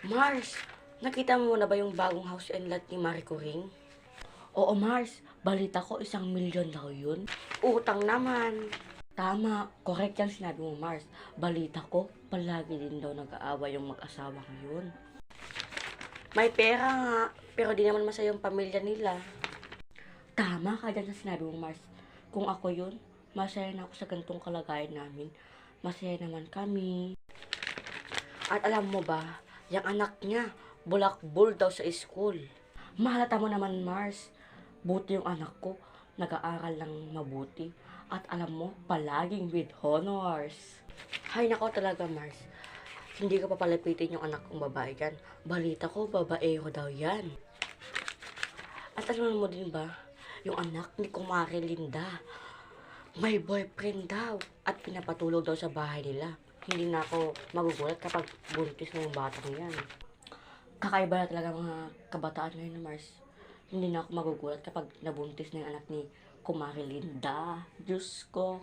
Mars, nakita mo na ba yung bagong house and lot ni Marie Curing? Oo, Mars. Balita ko 1 milyon daw yun. Utang naman. Tama, correct yan sinabi mo, Mars. Balita ko, palagi din daw nag-aaway yung mag-asawa ngayon. May pera nga, pero di naman masaya yung pamilya nila. Tama ka dyan sa sinabi mo, Mars. Kung ako yun, masaya na ako sa ganitong kalagayan namin. Masaya naman kami. At alam mo ba, yung anak niya, bulakbol daw sa school. Mahalata mo naman, Mars. Buti yung anak ko, nag-aaral ng mabuti. At alam mo, palaging with honors. Hay nako talaga, Mars. Hindi ko papalapitin yung anak kong babae dyan. Balita ko, babaero daw yan. At alam mo din ba, yung anak ni Kumare Linda, may boyfriend daw at pinapatulog daw sa bahay nila. Hindi na ako magugulat kapag buntis na yung batang yan. Kakaiba na talaga mga kabataan ngayon, Mars. Hindi na ako magugulat kapag nabuntis na yung anak ni Kumare Linda. Diyos ko,